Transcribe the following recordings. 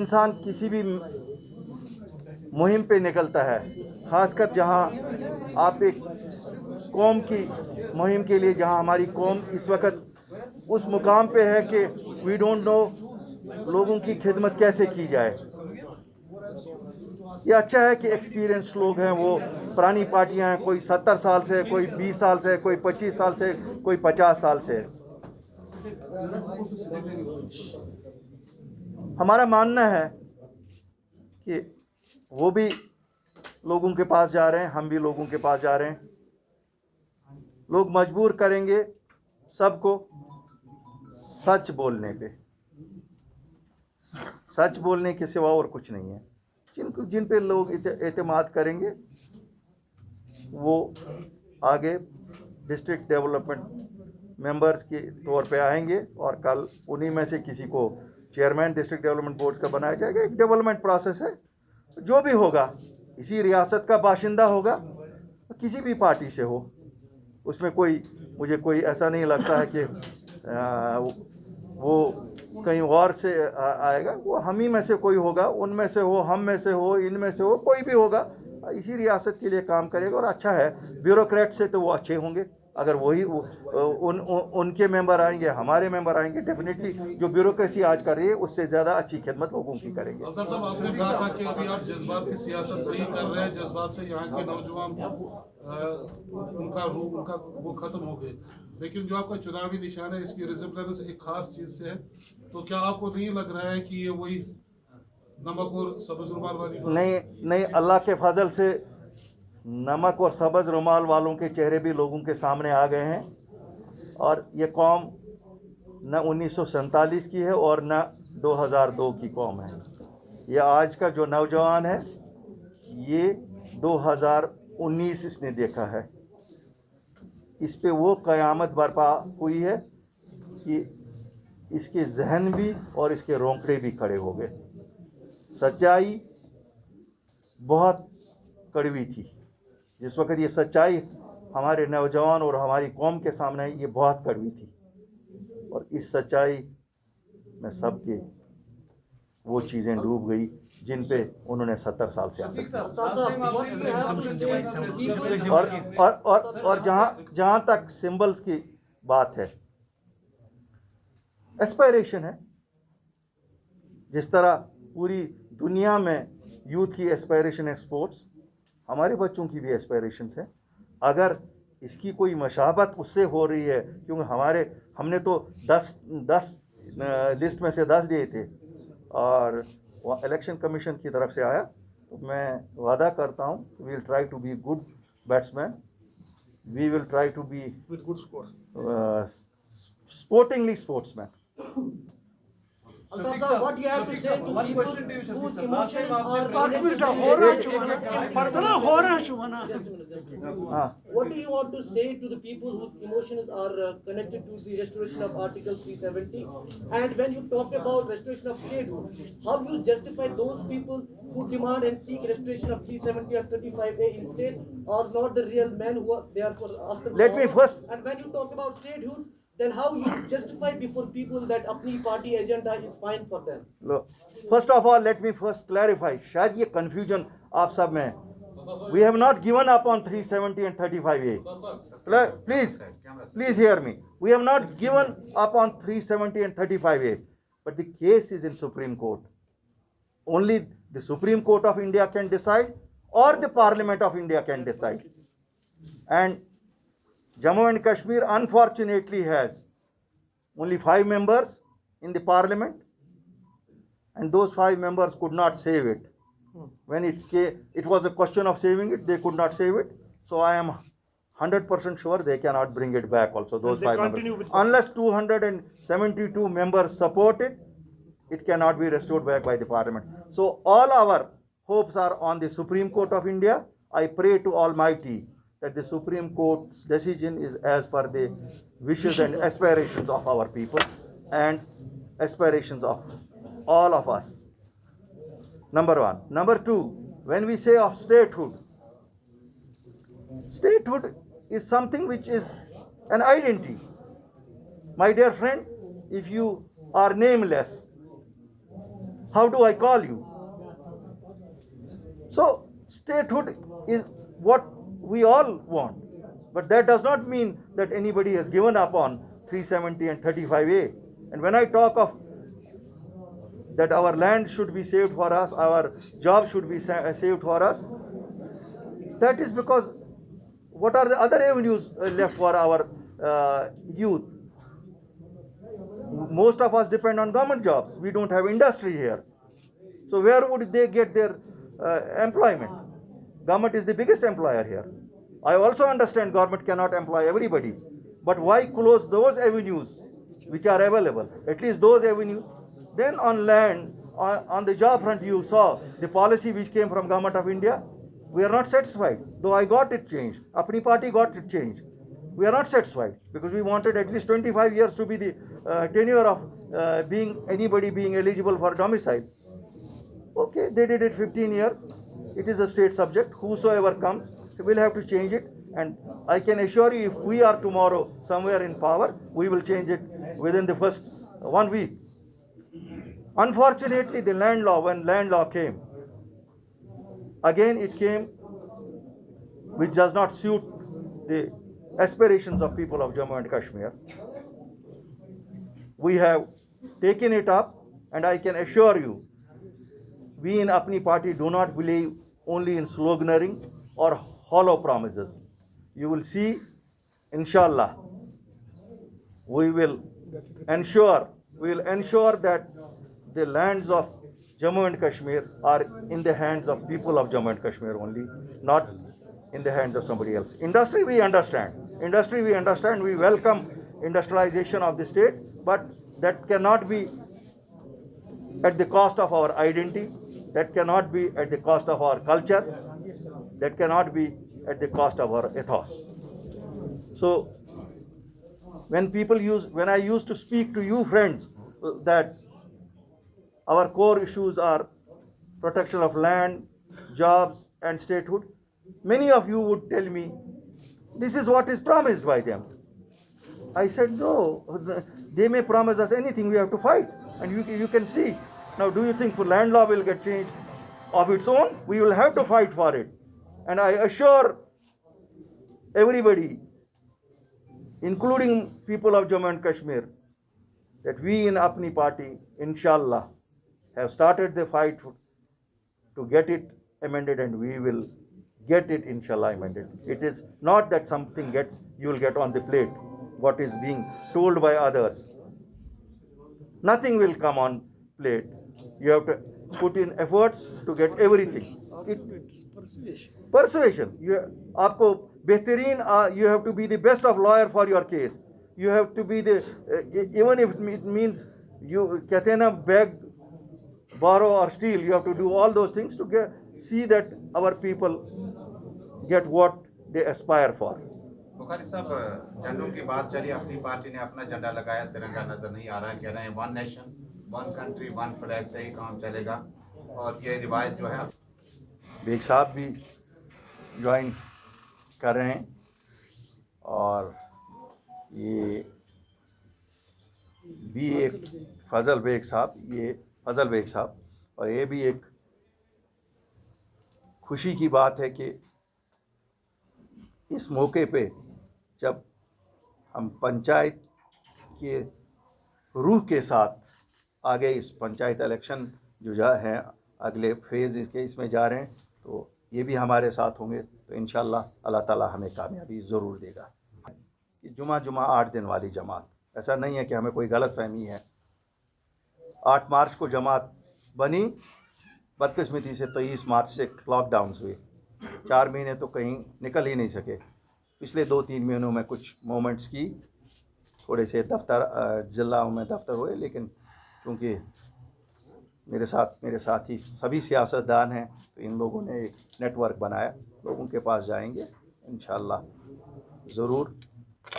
इंसान किसी भी मुहिम पे निकलता है, खासकर जहां आप एक कौम की मुहिम के लिए, जहां हमारी कौम इस वक्त उस मुकाम पे है कि वी डोंट नो लोगों की खिदमत कैसे की जाए। ये अच्छा है कि एक्सपीरियंस लोग हैं, वो पुरानी पार्टियां हैं, कोई 70 साल से, कोई 20 साल से, कोई 25 साल से, कोई 50 साल से। हमारा मानना है कि वो भी लोगों के पास जा रहे हैं, हम भी लोगों के पास जा रहे हैं। लोग मजबूर करेंगे सबको सच बोलने पे, सच बोलने के सिवा और कुछ नहीं है। जिन पे लोग एतमाद करेंगे वो आगे डिस्ट्रिक्ट डेवलपमेंट मेंबर्स के तौर पे आएंगे और कल उन्हीं में से किसी को चेयरमैन डिस्ट्रिक्ट डेवलपमेंट बोर्ड का बनाया जाएगा। एक डेवलपमेंट प्रोसेस है, जो भी होगा इसी रियासत का बाशिंदा होगा, किसी भी पार्टी से हो, उसमें मुझे कोई ऐसा नहीं लगता है कि वो कहीं और से आएगा। वो हम ही में से कोई होगा, उनमें से हो, हम में से हो, इनमें से हो, कोई भी होगा, इसी रियासत के लिए काम करेगा। और अच्छा है, ब्यूरोक्रेट से तो वो अच्छे होंगे, अगर वही उनके मेंबर आएंगे, हमारे मेंबर आएंगे, डेफिनेटली जो ब्यूरोक्रेसी आज कर रही है उससे ज़्यादा अच्छी खिदमत लोगों की करेंगे। अल्ताफ साहब, आपने कहा था कि अभी आप जज्बात की सियासत नहीं कर रहे हैं, जज्बात से यहाँ के नौजवान उनका वो खत्म हो गए, लेकिन जो आपका चुनावी निशान है इसकी रिजेम्बलेंस एक खास चीज से है, तो क्या आपको नहीं लग रहा है कि ये वही नमक और सब्ज रुमाल वाली? नहीं, अल्लाह के फजल से नमक और सब्ज रुमाल वालों के चेहरे भी लोगों के सामने आ गए हैं। और ये कौम न 1947 की है और न 2002 की कौम है। ये आज का जो नौजवान है, ये 2019 इसने देखा है। इस पे वो क़यामत बर्पा हुई है कि इसके जहन भी और इसके रोंगटे भी खड़े हो गए। सच्चाई बहुत कड़वी थी। जिस वक्त ये सच्चाई हमारे नौजवान और हमारी कौम के सामने आई, ये बहुत कड़वी थी। और इस सच्चाई में सबके वो चीज़ें डूब गई जिन पे उन्होंने 70 साल से हासिल किया। और जहां तक सिंबल्स की बात है, एस्पायरेशन है। जिस तरह पूरी दुनिया में यूथ की एस्पायरेशन है स्पोर्ट्स, हमारे बच्चों की भी एस्पायरेशंस है। अगर इसकी कोई मशाबत उससे हो रही है, क्योंकि हमने तो 10 लिस्ट में से 10 दिए थे और वो इलेक्शन कमीशन की तरफ से आया, तो मैं वादा करता हूँ, we will try to be good batsman, we will try to be with good score, sportingly sportsman. Altaf sir, what you have to say to people whose emotions are What do you want to say to the people whose emotions are connected to the restoration of Article 370? And when you talk about restoration of statehood, how do you justify those people who demand and seek restoration of 370 or 35A instead, are not the real men who are there for after? Let me first. And when you talk about statehood, then how you justify before people that अपनी party agenda is fine for them? Look, first of all, let me first clarify. शायद ये confusion आप सब में है. We have not given up on 370 and 35A. Please hear me. We have not given up on 370 and 35A. But the case is in Supreme Court. Only the Supreme Court of India can decide, or the Parliament of India can decide. And Jammu and Kashmir unfortunately has only 5 members in the parliament, and those 5 members could not save it. When it was a question of saving it, they could not save it. So I am 100% sure they cannot bring it back also, those 5 members. Unless 272 members support it, it cannot be restored back by the parliament. So all our hopes are on the Supreme Court of India. I pray to Almighty that the Supreme Court's decision is as per the wishes and aspirations of our people and aspirations of all of us. Number one. Number two, when we say of statehood, statehood is something which is an identity. My dear friend, if you are nameless, how do I call you? So statehood is what we all want, but that does not mean that anybody has given up on 370 and 35A. And when I talk of that our land should be saved for us, our job should be saved for us, that is because what are the other avenues left for our youth? Most of us depend on government jobs. We don't have industry here. So where would they get their employment? Government is the biggest employer here. I also understand government cannot employ everybody, but why close those avenues which are available? At least those avenues. Then on land, on the job front, you saw the policy which came from Government of India. We are not satisfied, though I got it changed. Apni party got it changed. We are not satisfied because we wanted at least 25 years to be the tenure of anybody being eligible for domicile. Okay, they did it 15 years. It is a state subject. Whosoever comes will have to change it. And I can assure you, if we are tomorrow somewhere in power, we will change it within the first 1 week. Unfortunately, the land law, when land law came, again it came which does not suit the aspirations of people of Jammu and Kashmir. We have taken it up, and I can assure you, we in Apni party do not believe only in sloganeering or hollow promises. You will see, inshallah, we will ensure that the lands of Jammu and Kashmir are in the hands of people of Jammu and Kashmir only, not in the hands of somebody else. Industry, we understand. We welcome industrialization of the state, but that cannot be at the cost of our identity. That cannot be at the cost of our culture. That cannot be at the cost of our ethos. So when I used to speak to you friends that our core issues are protection of land, jobs, and statehood, many of you would tell me, this is what is promised by them. I said, no, they may promise us anything, we have to fight. And you can see. Now, do you think land law will get changed of its own? We will have to fight for it. And I assure everybody, including people of Jammu and Kashmir, that we in Apni party, inshallah, have started the fight to get it amended, and we will get it, inshallah, amended. It is not that something you will get on the plate, what is being told by others. Nothing will come on plate. You have to put in efforts to get everything. Persuasion. You have to be the best of lawyer for your case. You have to be even if it means you beg, borrow or steal, you have to do all those things to see that our people get what they aspire for. Bukhari साहब, झंडों की बात चली, अपनी party ने अपना झंडा लगाया, तिरंगा नजर नहीं आ रहा है, कह रहे हैं 1 नेशन 1 कंट्री 1 फ्लैग से ही काम चलेगा, और ये रिवायत जो है बेग साहब भी ज्वाइन कर रहे हैं, और ये भी एक फजल बेग साहब, और ये भी एक खुशी की बात है कि इस मौके पे जब हम पंचायत के रूह के साथ आगे इस पंचायत इलेक्शन जो है अगले फेज़ इसमें जा रहे हैं, तो ये भी हमारे साथ होंगे, तो इंशाल्लाह अल्लाह ताला हमें कामयाबी ज़रूर देगा। कि जुमा 8 दिन वाली जमात, ऐसा नहीं है कि हमें कोई गलत फहमी है। 8 मार्च को जमात बनी, बदकिस्मती से 23 मार्च से लॉकडाउन हुए, 4 महीने तो कहीं निकल ही नहीं सके। पिछले 2-3 महीनों में कुछ मोमेंट्स की, थोड़े से ज़िला में दफ्तर हुए, लेकिन चूँकि मेरे साथ ही सभी सियासतदान हैं, तो इन लोगों ने एक नेटवर्क बनाया, लोगों के पास जाएंगे, इंशाल्लाह ज़रूर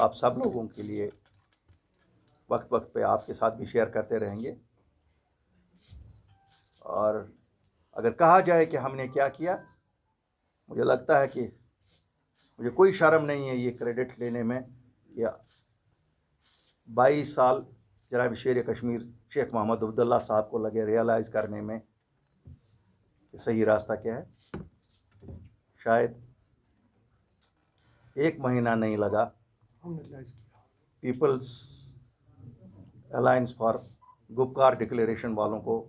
आप सब लोगों के लिए वक्त पे आपके साथ भी शेयर करते रहेंगे। और अगर कहा जाए कि हमने क्या किया, मुझे लगता है कि मुझे कोई शर्म नहीं है ये क्रेडिट लेने में। या 22 साल जनाब शेर कश्मीर शेख मोहम्मद अब्दुल्ला साहब को लगे रियलाइज़ करने में कि सही रास्ता क्या है। शायद 1 महीना नहीं लगा people's alliance for Gupkar declaration वालों को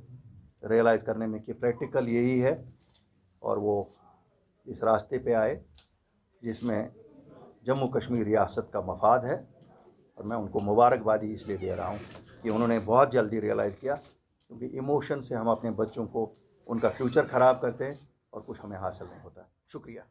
रियलाइज़ करने में कि प्रैक्टिकल यही है, और वो इस रास्ते पे आए जिसमें जम्मू कश्मीर रियासत का मफाद है। और मैं उनको मुबारकबादी इसलिए दे रहा हूँ कि उन्होंने बहुत जल्दी रियलाइज़ किया, क्योंकि इमोशन से हम अपने बच्चों को उनका फ्यूचर ख़राब करते हैं और कुछ हमें हासिल नहीं होता। शुक्रिया।